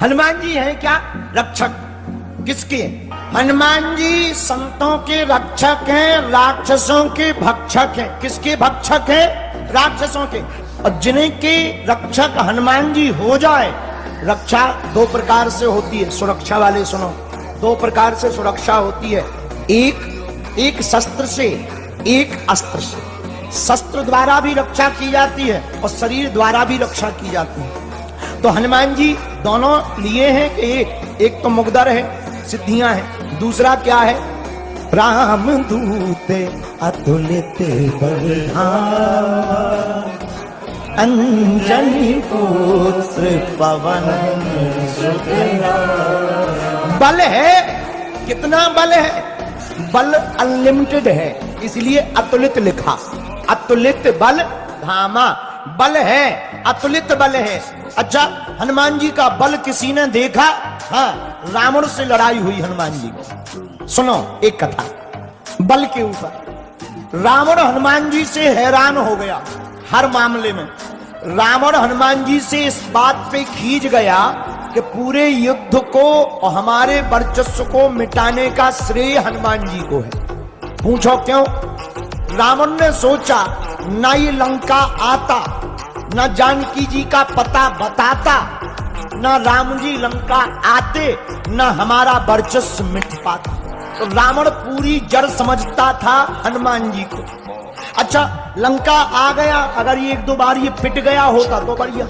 हनुमान जी हैं क्या? रक्षक। किसके? हनुमान जी संतों के रक्षक हैं, राक्षसों के भक्षक हैं। किसके भक्षक हैं? राक्षसों के। और जिनके रक्षक हनुमान जी हो जाए, रक्षा दो प्रकार से होती है, सुरक्षा वाले सुनो, दो प्रकार से सुरक्षा होती है। एक शस्त्र से, एक अस्त्र से। शस्त्र द्वारा भी रक्षा की जाती है और शरीर द्वारा भी रक्षा की जाती है। तो हनुमान जी दोनों लिए हैं कि एक तो मुकद्दर है, सिद्धियां हैं, दूसरा क्या है? राम दूत अतुलित बलधामा, अंजनी पुत्र पवन सुत नामा। बल है, कितना बल है? बल अनलिमिटेड है, इसलिए अतुलित लिखा। अतुलित बल धामा, बल है, अतुलित बल है। अच्छा, हनुमान जी का बल किसी ने देखा? हाँ, रावण से लड़ाई हुई हनुमान जी को। सुनो एक कथा बल के ऊपर। रावण हनुमान जी से हैरान हो गया हर मामले में। रावण हनुमान जी से इस बात पे खींच गया कि पूरे युद्ध को और हमारे वर्चस्व को मिटाने का श्रेय हनुमान जी को है। पूछो क्यों? रावण ने सोचा, ना ये लंका आता, ना जानकी जी का पता बताता, ना राम जी लंका आते, ना हमारा वर्चस्व मिट पाता। तो रावण पूरी जड़ समझता था हनुमान जी को। अच्छा, लंका आ गया, अगर ये एक दो बार ये पिट गया होता तो बढ़िया,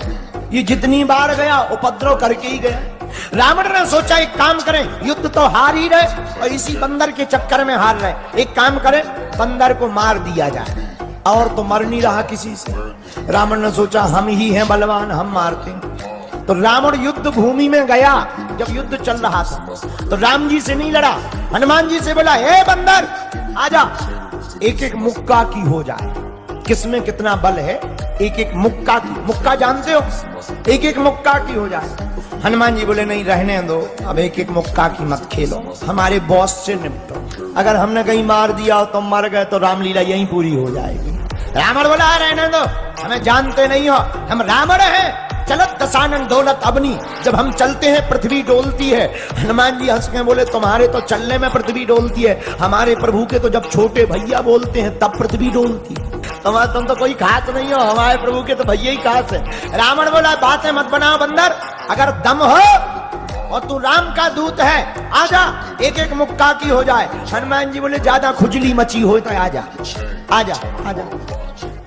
ये जितनी बार गया उपद्रव करके ही गया। रावण ने सोचा एक काम करें, युद्ध तो हार ही रहे और इसी बंदर के चक्कर में हार रहे, एक काम करें बंदर को मार दिया जाए, और तो मर नहीं रहा किसी से। रावण ने सोचा हम ही हैं बलवान, हम मारते हैं। तो रावण युद्ध भूमि में गया, जब युद्ध चल रहा था तो राम जी से नहीं लड़ा, हनुमान जी से बोला, हे बंदर आजा, एक एक मुक्का की हो जाए। किसमें कितना बल है? एक एक मुक्का की। मुक्का जानते हो? एक एक मुक्का की हो जाए। हनुमान जी बोले नहीं, रहने दो, अब एक एक मुक्का की मत खेलो, हमारे बॉस से निपटो। अगर हमने कहीं मार दिया और तुम मर गए तो रामलीला यहीं पूरी हो जाएगी। रावण बोला रहने दो, हमें जानते नहीं हो, हम रावण हैं, चलत दशानन दौलत अबनी, जब हम चलते हैं पृथ्वी डोलती है। हनुमान जी हंस के बोले, तुम्हारे तो चलने में पृथ्वी डोलती है, हमारे प्रभु के तो जब छोटे भैया बोलते हैं तब पृथ्वी डोलती है। तुम तो कोई खास नहीं हो, हमारे प्रभु के तो भैया ही खास है। रावण बोला, बातें मत बनाओ बंदर, अगर दम हो और तू राम का दूत है, आजा, एक एक मुक्का की हो जाए। हनुमान जी बोले, ज्यादा खुजली मची हो तो आजा आजा आजा।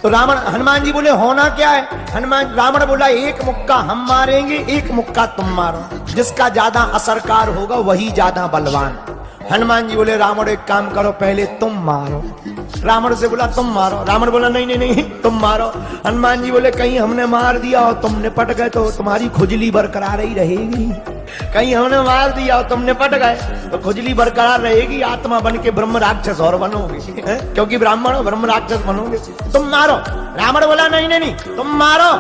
तो हनुमान जी बोले, होना क्या है? रावण बोला, एक मुक्का हम मारेंगे, एक मुक्का तुम मारो, जिसका ज्यादा असरकार होगा वही ज्यादा बलवान। हनुमान जी बोले, रावण एक काम करो, पहले तुम मारो। रावण से बोला, तुम मारो। रावण बोला, नहीं नहीं नहीं, तुम मारो। हनुमान जी बोले, कहीं हमने मार दिया और तुम निपट गए तो तुम्हारी खुजली बरकरार ही रहेगी। कहीं हमने मार दिया और तुम निपट गए तो खुजली बरकरार रहेगी, आत्मा बन के ब्रह्म राक्षस और बनोगे, क्योंकि ब्राह्मण हो, ब्रह्म राक्षस बनोगे। तुम मारो। रावण बोला, नहीं नहीं नहीं, तुम मारो।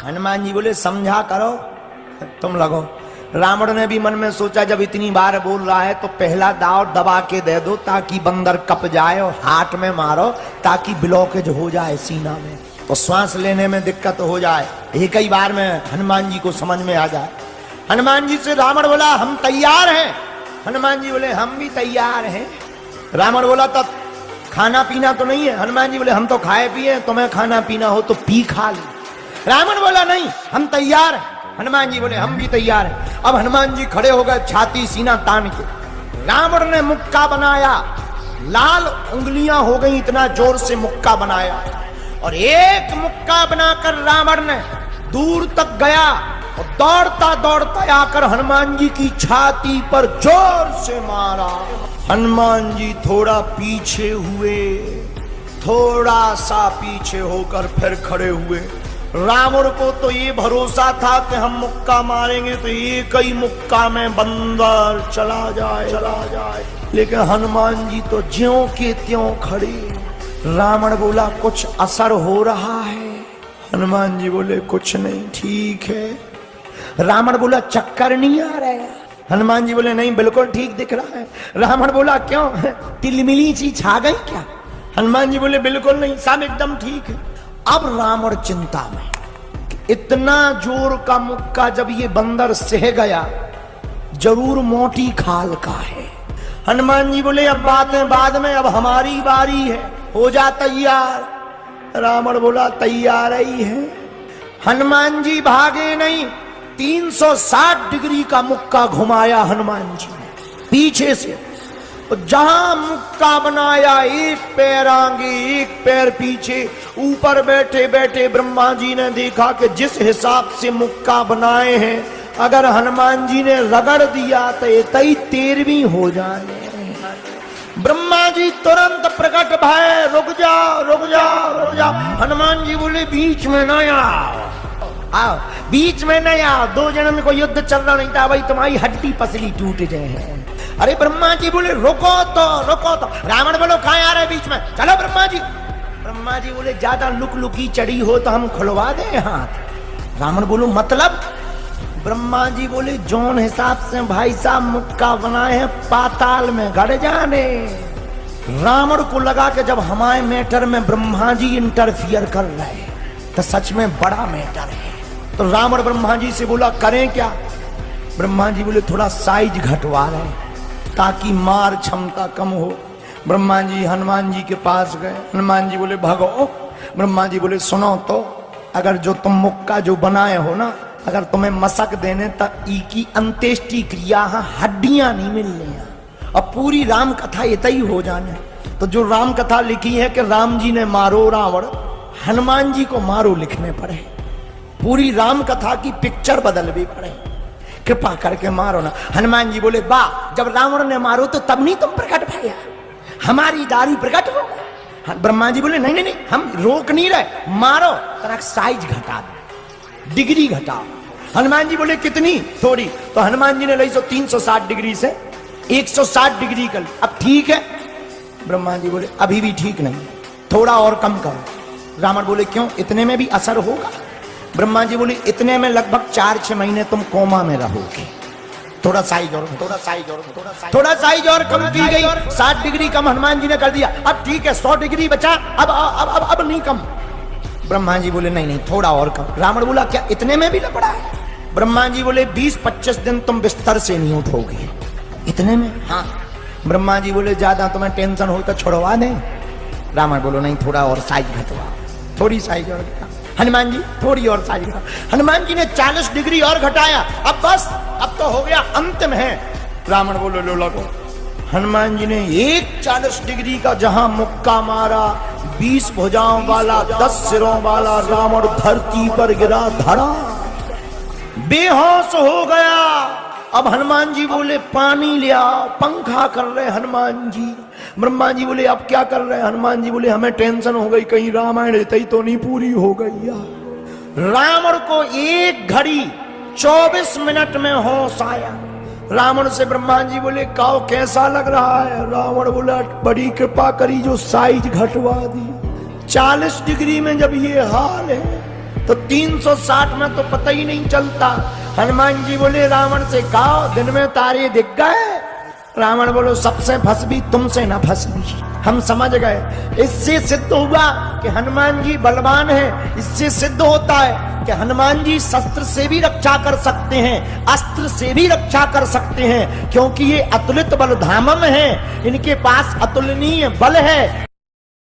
हनुमान जी बोले, समझा करो, तुम लगो। रावण ने भी मन में सोचा, जब इतनी बार बोल रहा है तो पहला दाव दबा के दे दो, ताकि बंदर कप जाए, और हाथ में मारो ताकि ब्लॉकेज हो जाए सीना में, तो श्वास लेने में दिक्कत हो जाए, एक ही बार में हनुमान जी को समझ में आ जाए। हनुमान जी से रावण बोला, हम तैयार हैं। हनुमान जी बोले, हम भी तैयार हैं। रावण बोला, तब खाना पीना तो नहीं है? हनुमान जी बोले, हम तो खाए पिए, तुम्हें खाना पीना हो तो पी खा ले। रावण बोला, नहीं, हम तैयार हैं। हनुमान जी बोले, हम भी तैयार हैं। अब हनुमान जी खड़े हो गए, छाती सीना तान के। रावण ने मुक्का बनाया, लाल उंगलियां हो गई, इतना जोर से मुक्का बनाया, और एक मुक्का बनाकर रावण ने दूर तक गया और दौड़ता दौड़ता आकर हनुमान जी की छाती पर जोर से मारा। हनुमान जी थोड़ा पीछे हुए, थोड़ा सा पीछे होकर फिर खड़े हुए। रावण को तो ये भरोसा था कि हम मुक्का मारेंगे तो एक ही मुक्का में बंदर चला जाए, लेकिन हनुमान जी तो ज्यों के त्यों खड़े। रावण बोला, कुछ असर हो रहा है? हनुमान जी बोले, कुछ नहीं, ठीक है। रावण बोला, चक्कर नहीं आ रहा है? हनुमान जी बोले, नहीं, बिल्कुल ठीक दिख रहा है। रावण बोला, क्यों, तिलमिली सी छा गई क्या? हनुमान जी बोले, बिल्कुल नहीं, सब एकदम ठीक है। अब रावण चिंता में, इतना जोर का मुक्का जब ये बंदर सह गया, जरूर मोटी खाल का है। हनुमान जी बोले अब बातें बाद में, अब हमारी बारी है, हो जा तैयार। रावण बोला तैयार ही है। हनुमान जी भागे नहीं, 360 डिग्री का मुक्का घुमाया हनुमान जी ने पीछे से। तो जहां मुक्का बनाया, एक पैर आगे एक पैर पीछे, ऊपर बैठे बैठे ब्रह्मा जी ने देखा कि जिस हिसाब से मुक्का बनाए हैं, अगर हनुमान जी ने रगड़ दिया तो ये 13वीं हो जाए। ब्रह्मा जी तुरंत प्रकट भय, रुक जाओ रुक जाओ रुक जाओ। हनुमान जी बोले बीच में न आओ, बीच में नहीं आओ, 2 जन्म को युद्ध चल रहा नहीं था भाई, तुम्हारी हड्डी पसली टूट गए। अरे ब्रह्मा जी बोले रुको तो रुको तो। रावण बोलो कहाँ आ रहे बीच में, चलो ब्रह्मा जी। ब्रह्मा जी बोले ज्यादा लुक लुकी चढ़ी हो तो हम खुलवा दें हाथ। रावण बोलो मतलब। ब्रह्मा जी बोले जौन हिसाब से भाई साहब मुक्का बनाए हैं, पाताल में गड़ जाने। रावण को लगा कि जब हमारे मैटर में ब्रह्मा जी इंटरफियर कर रहे तो सच में बड़ा मैटर है। तो रावण ब्रह्मा जी से बोला करें क्या। ब्रह्मा जी बोले थोड़ा साइज घटवा रहे ताकि मार क्षमता कम हो। ब्रह्मा जी हनुमान जी के पास गए। हनुमान जी बोले भगो। ब्रह्मा जी बोले सुनो तो, अगर जो तुम मुक्का जो बनाए हो ना, अगर तुम्हें मसक देने तक ई की अंत्येष्टि क्रिया हड्डियां नहीं मिलनी, अब पूरी राम कथा इतना ही हो जाने। तो जो राम कथा लिखी है कि राम जी ने मारो रावण, हनुमान जी को मारो लिखने पड़े। पूरी राम कथा की पिक्चर बदल भी पड़े, कृपा करके मारो ना। हनुमान जी बोले बा, जब रावण ने मारो तो तब नहीं तुम प्रकट भैया, हमारी दारी प्रकट हो। ब्रह्मा जी बोले नहीं नहीं नहीं, हम रोक नहीं रहे, मारो, तरह साइज घटा दो, डिग्री घटाओ। हनुमान जी बोले कितनी, थोड़ी। तो हनुमान जी ने ली 360 डिग्री से 160 डिग्री कर। अब ठीक है। ब्रह्मा जी बोले अभी भी ठीक नहीं, थोड़ा और कम करो। रावण बोले क्यों, इतने में भी असर होगा। ब्रह्मा जी बोले इतने में लगभग 4-6 महीने तुम कोमा में रहोगे, थोड़ा साइज और थोड़ा साइज और थोड़ा साइज और कम की गई। 60 डिग्री कम हनुमान जी ने कर दिया। अब ठीक है 100 डिग्री बचा, अब नहीं कम। ब्रह्मा जी बोले नहीं नहीं थोड़ा और कम। रावण बोला क्या इतने में भी लपड़ा है। ब्रह्मा जी बोले 20-25 दिन तुम बिस्तर से नहीं उठोगे, इतने में। हाँ। ब्रह्मा जी बोले ज्यादा तुम्हें टेंशन हो तो छोड़वा दें। रावण बोलो नहीं थोड़ा और साइज घटवा, थोड़ी साइज और घटा। हनुमान जी थोड़ी और साइज घटा। हनुमान जी ने 40 डिग्री और घटाया। अब बस, अब तो हो गया, अंतिम है। रावण बोलो लो लगो। हनुमान जी ने एक 40 डिग्री का जहां मुक्का मारा, 20 भुजाओं वाला 10 सिरों वाला रावण धरती पर गिरा, धड़ा बेहोश हो गया। अब हनुमान जी बोले पानी ले आओ, पंखा कर रहे हनुमान जी। ब्रह्मा जी बोले अब क्या कर रहे हैं। हनुमान जी बोले हमें टेंशन हो गई, कहीं रामायण इतनी तो नहीं पूरी हो गई यार। रावण को 1 घड़ी 24 मिनट में होश आया। रावण से ब्रह्मा जी बोले काओ कैसा लग रहा है। रावण बोला बड़ी कृपा करी जो साइज घटवा दी। 40 डिग्री में जब ये हाल है तो 360 में तो पता ही नहीं चलता। हनुमान जी बोले रावण से कहो दिन में तारे दिख गए। रावण बोलो सबसे फंस भी तुमसे ना फंस भी, हम समझ गए। इससे सिद्ध हुआ कि हनुमान जी बलवान हैं। इससे सिद्ध होता है कि हनुमान जी शस्त्र से भी रक्षा कर सकते हैं, अस्त्र से भी रक्षा कर सकते हैं, क्योंकि ये अतुलित बल धामम है, इनके पास अतुलनीय बल है।